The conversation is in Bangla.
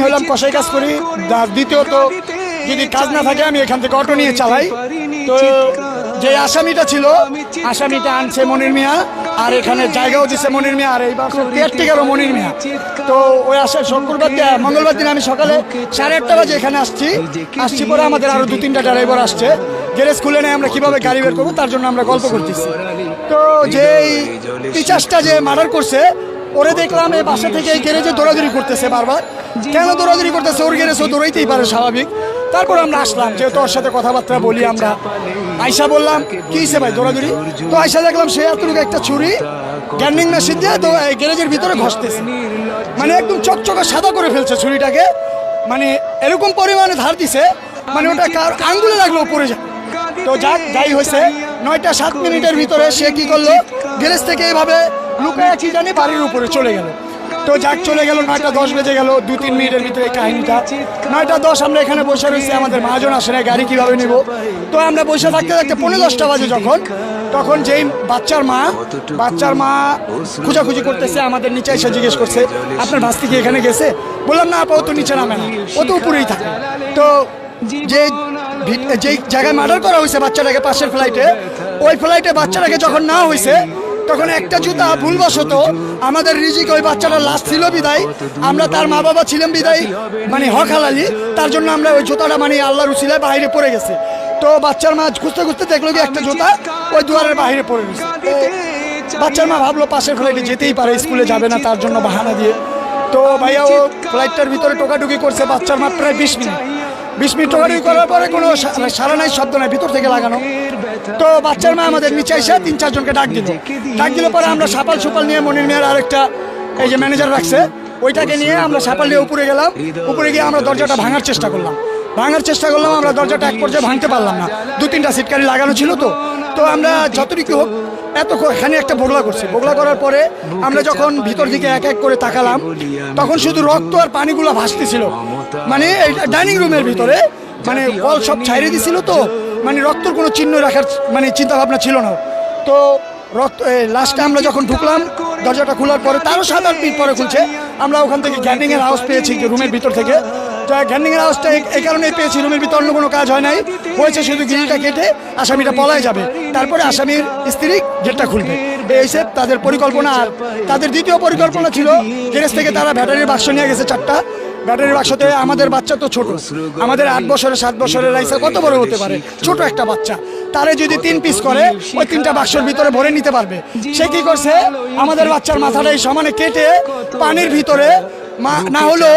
হলাম কষাই কাজ করি, দ্বিতীয়ত যদি কাজ না থাকে আমি এখান থেকে অটো নিয়ে চালাই। তো যে আসামিটা ছিল, আসামিটা আনছে মনির মিয়া, আর এখানে জায়গাও দিচ্ছে মনির মিয়া, আর এই বাসের কেয়ারটেকারও মনির মিয়া। তো ওই আসার মঙ্গলবার দিন আমি সকালে 8:30 বাজে এখানে আসছি পরে আমাদের আরও 2-3টা ড্রাইভার আসছে। গ্যারেজ খুলে নেই, আমরা কীভাবে গাড়ি বের করবো তার জন্য আমরা গল্প করতেছি। তো যেই পিচাসটা যে মার্ডার করছে ওরে দেখলাম এই বাসা থেকে এই গ্যারেজে দৌড়াদৌড়ি করতেছে বারবার। কেন দৌড়াদৌড়ি করতেছে? ওর গ্যারেজও দৌড়াইতেই পারে, স্বাভাবিক। তারপর আমরা আসলাম, যেহেতু ওর সাথে কথাবার্তা বলি আমরা। আয়সা বললাম কি হয়েছে ভাই দৌড়াদৌড়ি? তো আয়সা দেখলাম সে এতটুকু একটা ছুরি গ্যান্ডিং মেশিন দিয়ে তো এই গ্যারেজের ভিতরে ঘষতেছে, মানে একদম চকচকে সাদা করে ফেলছে ছুরিটাকে, মানে এরকম পরিমাণে ধার দিছে মানে ওটা কার আঙ্গুলে লাগলেও পড়ে যায়। তো যাই হয়েছে 9টা 7 মিনিটের ভিতরে সে কি করলো, গ্যারেজ থেকে এইভাবে লুকায় কি জানি বাড়ির উপরে চলে গেল। তো চলে গেল 9টা 10 বেজে গেল, 2-3 মিনিটের ভিতরে কাহিনীটা। 9টা 10 আমরা এখানে বসে রয়েছি, আমাদের মহাজন আসে না, গাড়ি কিভাবে নিব। তো আমরা বসে থাকতে থাকতে 9:45 বাজে তখন যেই বাচ্চার মা খোঁজাখুঁজি করতেছে, আমাদের নিচে এসে জিজ্ঞেস করছে আপনার ভাস্তি কি এখানে গেছে? বললাম না আপা, ও তো নিচে নামে না, ও তো উপরেই থাকে। তো যেই জায়গায় মার্ডার করা হয়েছে বাচ্চাটাকে, পাশের ফ্লাইটে, ওই ফ্লাইটে বাচ্চাটাকে যখন না হয়েছে তখন একটা জুতা ভুলবশত আমাদের রিজিক, ওই বাচ্চাটার লাশ ছিল বিদায়, আমরা তার মা বাবা ছিলাম বিদায়, মানে হক হালালি, তার জন্য আমরা ওই জুতাটা মানে আল্লাহর উসিলায় বাইরে পড়ে গেছে। তো বাচ্চার মা খুঁজতে খুঁজতে দেখলো কি একটা জুতা ওই দুয়ারের বাইরে পড়ে গেছে। বাচ্চার মা ভাবলো পাশের ফ্লাইটে যেতেই পারে, স্কুলে যাবে না, তার জন্য বাহানা দিয়ে। তো ভাইয়া ও ফ্লাইটটার ভিতরে টোকাটুকি করছে বাচ্চার মা প্রায় 20 মিনিট টোকাটুকি করার পরে কোনো সারা নাই, শব্দ নাই, ভিতর থেকে লাগানো। তো বাচ্চার মা আমাদের নিচে এসে 3-4 জনকে ডাক দিল পরে আমরা সাপাল নিয়ে মনির মিয়ার আরেকটা এই যে ম্যানেজার রাখছে ওইটাকে নিয়ে আমরা সাপাল নিয়ে উপরে গেলাম। উপরে গিয়ে আমরা দরজাটা ভাঙার চেষ্টা করলাম, আমরা দরজাটা এক পর্যায়ে ভাঙতে পারলাম না, 2-3টা সিটকারি লাগানো ছিল। তো আমরা যতটুকু হোক এখানে একটা বগলা করার পরে আমরা যখন ভিতর দিকে এক এক করে তাকালাম তখন শুধু রক্ত আর পানিগুলো ভাসতেছিল, মানে ডাইনিং রুমের ভিতরে, মানে কল সব ছাইড়ে দিছিল। তো মানে রক্তর কোনো চিহ্ন রাখার মানে চিন্তা ভাবনা ছিল না। তো লাস্টে আমরা যখন ঢুকলাম দরজাটা খোলার পরে, তারও 7-8 মিনিট পরে খুলছে, আমরা ওখান থেকে গ্যান্ডিংয়ের আওয়াজ পেয়েছি রুমের ভিতর থেকে। তো গ্যান্ডিংয়ের আওয়াজটা এই কারণেই পেয়েছি, রুমের ভিতর অন্য কোনো কাজ হয় নাই, হয়েছে শুধু গ্রিলটা কেটে আসামিটা পলায় যাবে, তারপরে আসামির স্ত্রী গেটটা খুলবে। এই সে তাদের পরিকল্পনা। আর তাদের দ্বিতীয় পরিকল্পনা ছিল গ্যারেজ থেকে তারা ব্যাটারির বাক্স নিয়ে গেছে 4টা। ব্যাটারির বাক্সতে আমাদের বাচ্চা তো ছোট, আমাদের 8 বছরের 7 বছরের রাইসা কত বড় হতে পারে, ছোট একটা বাচ্চা, তারে যদি 3 পিস করে ওই 3টা বাক্সের ভিতরে ভরে নিতে পারবে। সে কি করছে, আমাদের বাচ্চার মাথাটাই সমানে কেটে পানির ভিতরে না হলো